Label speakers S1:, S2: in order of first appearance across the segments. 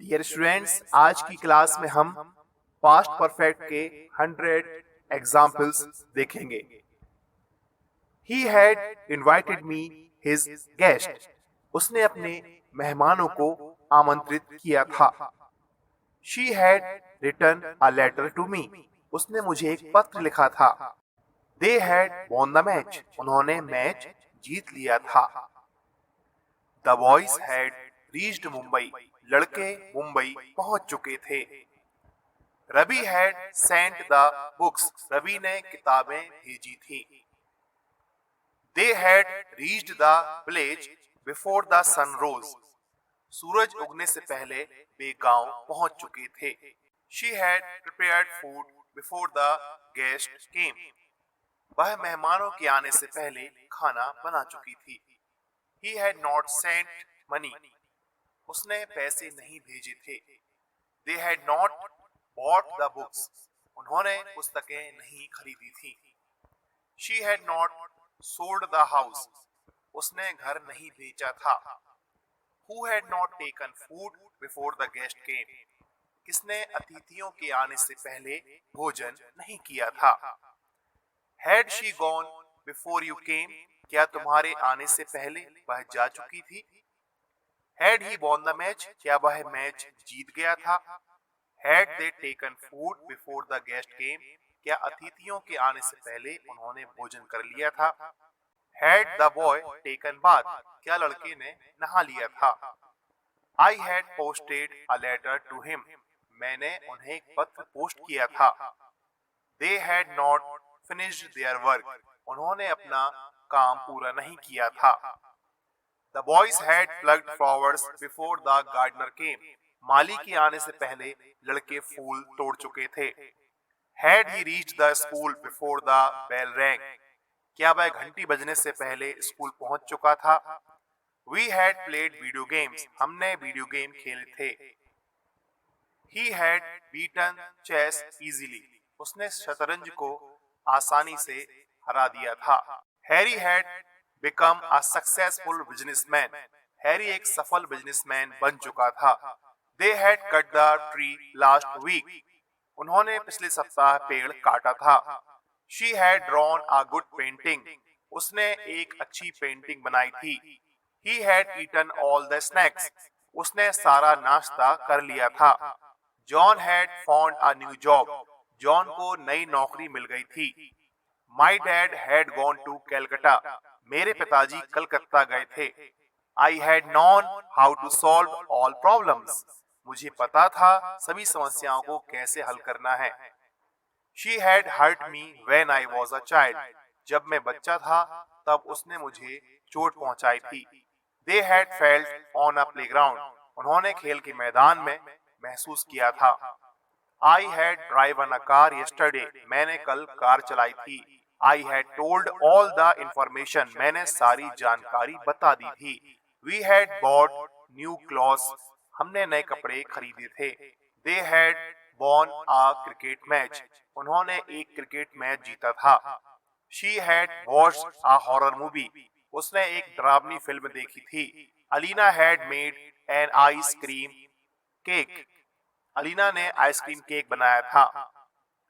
S1: Dear students, आज की class में हम पास्ट परफेक्ट के 100 एग्जाम्पल्स देखेंगे। He had invited me his guest. उसने अपने मेहमानों को आमंत्रित किया था। She had written a letter to me. उसने मुझे एक पत्र लिखा था। They had won the match. उन्होंने मैच जीत लिया था। The boys had reached Mumbai. लड़के मुंबई पहुंच चुके थे। Ravi had sent the books. Ravi ने किताबें भेजी थी। They had reached the village before the sun rose. सूरज उगने से पहले वे गांव पहुंच चुके थे। She had prepared food before the guest came. वह मेहमानों के आने से पहले खाना बना चुकी थी। He had not sent money. उसने पैसे नहीं भेजे थे। They had not bought the books. उन्होंने पुस्तकें नहीं खरीदी थी। She had not sold the house. उसने घर नहीं बेचा था। Who had not taken food before the guest came. किसने अतिथियों के आने से पहले भोजन नहीं किया था। Had she gone before you came. क्या तुम्हारे आने से पहले वह जा चुकी थी। Had he won the match. क्या वह मैच जीत गया था। Had they taken food before the guest came. क्या अतिथियों के आने से पहले उन्होंने भोजन कर लिया था। Had the boy taken bath. क्या लड़के ने नहा लिया था। I had posted a letter to him. मैंने उन्हें एक पत्र पोस्ट किया था। They had not finished their work. उन्होंने अपना काम पूरा नहीं किया था। The boys had plucked flowers before the gardener came. माली के आने से पहले लड़के फूल तोड़ चुके थे। Had he reached the school before the bell wrong. क्या वह घंटी बजने से पहले स्कूल पहुंच चुका था। We had played video games. हमने वीडियो गेम खेले थे। He had beaten chess easily. उसने शतरंज को आसानी से हरा दिया था। Harry had become a successful businessman. Harry एक सफल बिजनेसमैन बन चुका था। They had cut the tree last week. उन्होंने पिछले सप्ताह पेड़ काटा था। She had drawn a good painting. उसने एक अच्छी पेंटिंग बनाई थी। He had eaten all the snacks. उसने सारा नाश्ता कर लिया था। John had found a new job. John को नई नौकरी मिल गई थी। My dad had gone to Calcutta. मेरे पिताजी कलकत्ता गए थे। I had known how to solve all problems. मुझे पता था सभी समस्याओं को कैसे हल करना है। She had hurt me when I was a child. जब मैं बच्चा था तब उसने मुझे चोट पहुंचाई थी। They had felt on a playground. उन्होंने खेल के मैदान में महसूस किया था। I had driven a car yesterday. मैंने कल कार चलाई थी। I had told all the information. मैंने सारी जानकारी बता दी थी। We had bought new clothes. हमने नए कपड़े खरीदे थे। They had won a cricket match. उन्होंने एक क्रिकेट मैच जीता था। She had watched a horror movie. उसने एक डरावनी फिल्म देखी थी। Alina had made an ice cream cake. Alina ने आइसक्रीम केक बनाया था।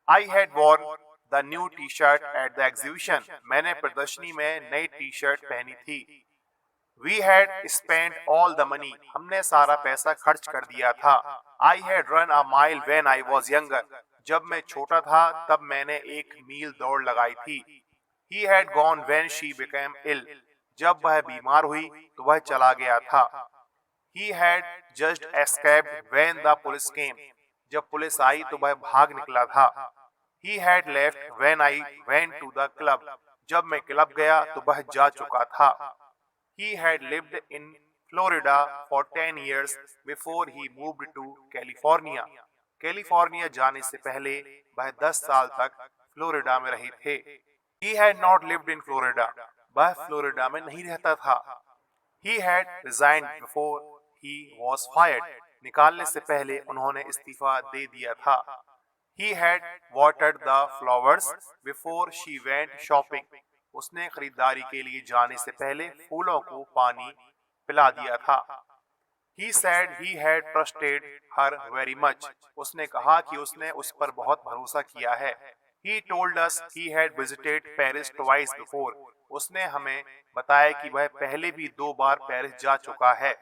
S1: I had worn the new T shirt at the exhibition. मैंने प्रदर्शनी में नई टी शर्ट पहनी थी। We had spent all the money. हमने सारा पैसा खर्च कर दिया था। I had run a mile when I was younger. जब मैं छोटा था तब मैंने एक मील दौड़ लगाई थी। He had gone when she became ill. जब वह बीमार हुई तो वह चला गया था। He had just escaped when the police came. जब पुलिस आई तो वह भाग निकला था। He had left when I went to the club. जब मैं क्लब गया तो वह जा चुका था। He had lived in Florida for 10 years before he moved to California. California जाने से पहले वह 10 साल तक फ्लोरिडा में रहे थे। He had not lived in Florida. वह फ्लोरिडा में नहीं रहता था। He had resigned before he was fired. निकालने से पहले उन्होंने इस्तीफा दे दिया था। He had watered the flowers before she went shopping. उसने खरीदारी के लिए जाने से पहले फूलों को पानी पिला दिया था। He said he had trusted her very much. उसने कहा कि उसने उस पर बहुत भरोसा किया है. He told us he had visited Paris twice before. उसने हमें बताया कि वह पहले भी 2 बार पेरिस जा चुका है.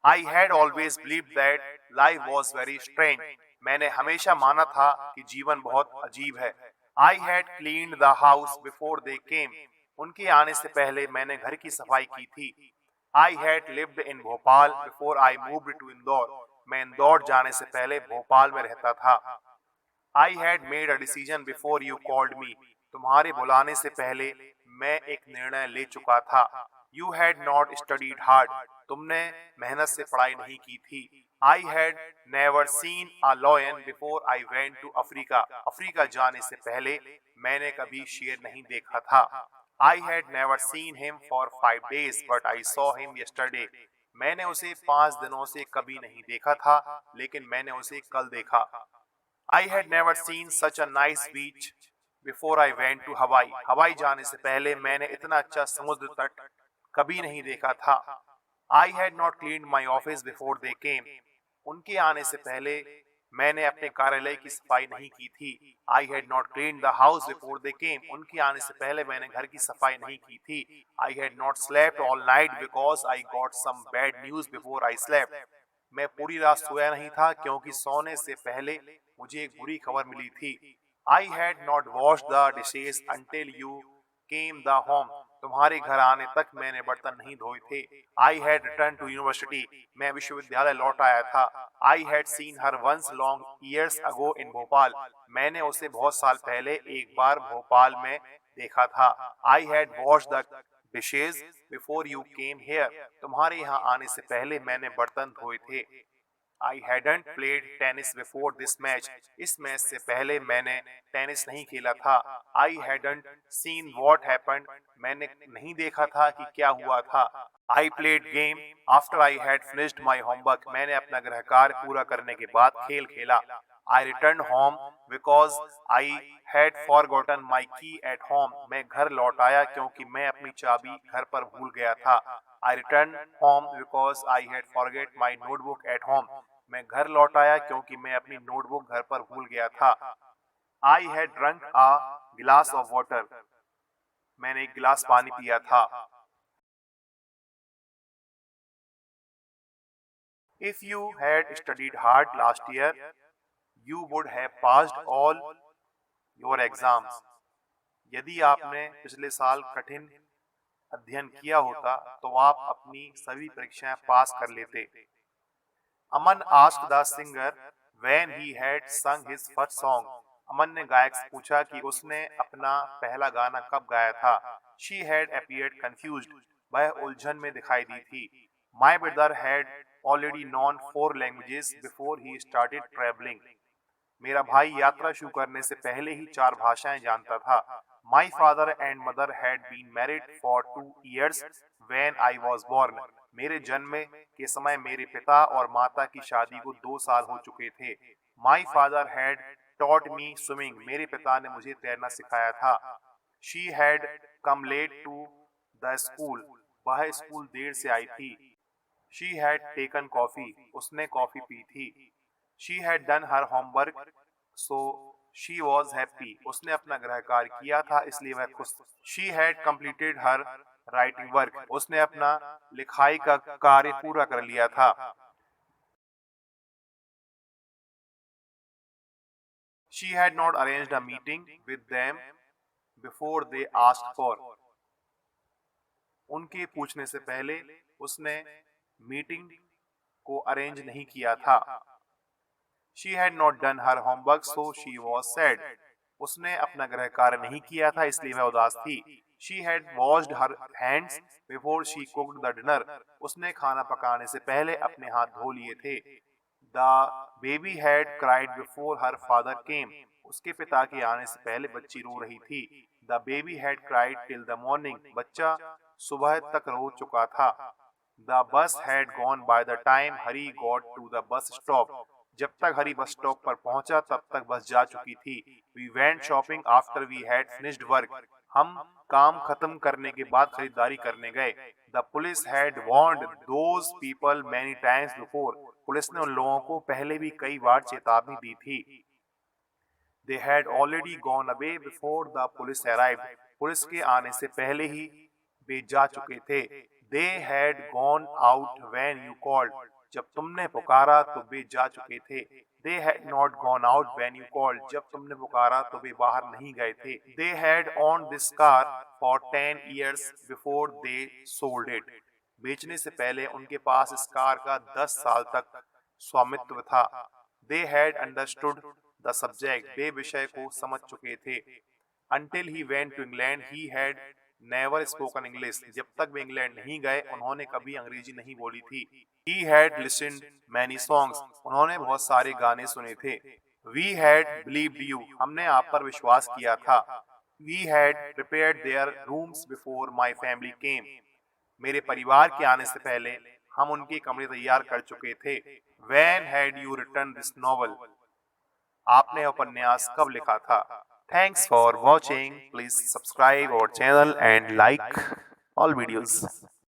S1: I had always believed that life was very strange. मैंने हमेशा माना था कि जीवन बहुत अजीब है. I had cleaned the house before they came. उनके आने से पहले मैंने घर की सफाई की थी. I had lived in Bhopal before I moved to Indore. मैं इंदौर जाने से पहले भोपाल में रहता था. I had made a decision before you called me. तुम्हारे बुलाने से पहले मैं एक निर्णय ले चुका था. You had not studied hard. तुमने मेहनत से पढ़ाई नहीं की थी. I had never seen a lion before I went to Africa. Africa जाने से पहले मैंने कभी शेर नहीं देखा था. I had never seen him for 5 days, but I saw him yesterday. मैंने उसे 5 दिनों से कभी नहीं देखा था, लेकिन मैंने उसे कल देखा. I had never seen such a nice beach before I went to Hawaii. हवाई जाने से पहले मैंने इतना अच्छा समुद्र तट कभी नहीं देखा था. I had not cleaned my office before they came. उनके आने से पहले मैंने अपने कार्यालय की सफाई नहीं की थी. I had not cleaned the house before they came. उनके आने से पहले मैंने घर की सफाई नहीं की थी. I had not slept all night because I got some bad news before I slept. मैं पूरी रात सोया नहीं था क्योंकि सोने से पहले मुझे एक बुरी खबर मिली थी. I had not washed the dishes until you came the home. तुम्हारे घर आने तक मैंने बर्तन नहीं धोए थे. I had returned to university. मैं विश्वविद्यालय लौट आया था. I had seen her once long years ago in Bhopal. मैंने उसे बहुत साल पहले एक बार भोपाल में देखा था. I had washed the dishes before you came here. तुम्हारे यहाँ आने से पहले मैंने बर्तन धोए थे. I hadn't played tennis before this match. इस मैच से पहले मैंने टेनिस नहीं खेला था. I hadn't seen what happened. मैंने नहीं देखा था कि क्या हुआ था. I played game after I had finished my homework. मैंने अपना गृह कार्य पूरा करने के बाद खेल खेला. I returned home because I had forgotten my key at home. मैं घर लौट आया क्योंकि मैं अपनी चाबी घर पर भूल गया था. I returned home because I had forget my notebook at home. मैं घर लौट आया क्योंकि मैं अपनी नोटबुक घर पर भूल गया था. I had drunk a glass of water. मैंने एक गिलास पानी पिया था. If you had studied hard last year, you would have passed all your exams. यदि आपने पिछले साल कठिन अध्ययन किया होता तो आप अपनी सभी परीक्षाएं पास कर लेते. अमन asked the singer when he had sung his first song. अमन ने गायक से पूछा कि उसने अपना पहला गाना कब गाया था. She had appeared confused. वह उलझन में दिखाई दी थी. My brother had already known 4 languages before he started traveling. मेरा भाई यात्रा शुरू करने से पहले ही 4 भाषाएं जानता था. My father and mother had been married for 2 years when I was born. मेरे जन्म के समय मेरे पिता और माता की शादी को 2 साल हो चुके थे. My father had taught me swimming. मेरे पिता ने मुझे तैरना सिखाया था. She had come late to the school. वह स्कूल देर से आई थी. She had taken coffee. उसने कॉफी पी थी. She had done her homework, so she was happy. उसने अपना गृह कार्य किया था इसलिए वह खुश. She had completed her writing work. उसने अपना लिखाई का कार्य पूरा कर लिया था. She had not arranged a meeting with them before they asked for. उनके पूछने से पहले उसने मीटिंग को अरेंज नहीं किया था. She had not done her homework, so she was sad. उसने अपना गृह कार्य नहीं किया था इसलिए वह उदास थी. She had washed her hands before she cooked the dinner. उसने खाना पकाने से पहले अपने हाथ धो लिए थे. The baby had cried before her father came. उसके पिता के आने से पहले बच्ची रो रही थी. The baby had cried till the morning. बच्चा सुबह तक रो चुका था. The bus had gone by the time Hari got to the bus stop. जब तक हरी बस स्टॉप पर पहुंचा तब तक बस जा चुकी थी. We went shopping after we had finished work. हम काम खत्म करने के बाद खरीदारी करने गए। The police had warned those people many times before. Police ने उन लोगों को पहले भी कई बार चेतावनी दी थी। They had already gone away before the police arrived. Police के आने से पहले ही वे जा चुके थे। They had gone out when you called. जब तुमने पुकारा तो वे जा चुके थे। They had not gone out when you called. जब तुमने पुकारा तो वे बाहर नहीं गए थे। They had owned this car for 10 years before they sold it. बेचने से पहले उनके पास इस कार का 10 साल तक स्वामित्व था। They had understood the subject. वे विषय को समझ चुके थे। Until he went to England, he had never spoken English. जब तक वे इंग्लैंड नहीं गए उन्होंने कभी अंग्रेजी नहीं बोली थी। He had listened many songs. उन्होंने बहुत सारे गाने सुने थे। We had believed you. हमने आप पर विश्वास किया था। We had prepared their rooms before my family came. मेरे परिवार के आने से पहले हम उनके कमरे तैयार कर चुके थे। When had you written this novel? आपने उपन्यास कब लिखा था? Thanks for watching. Please subscribe our channel and like all videos.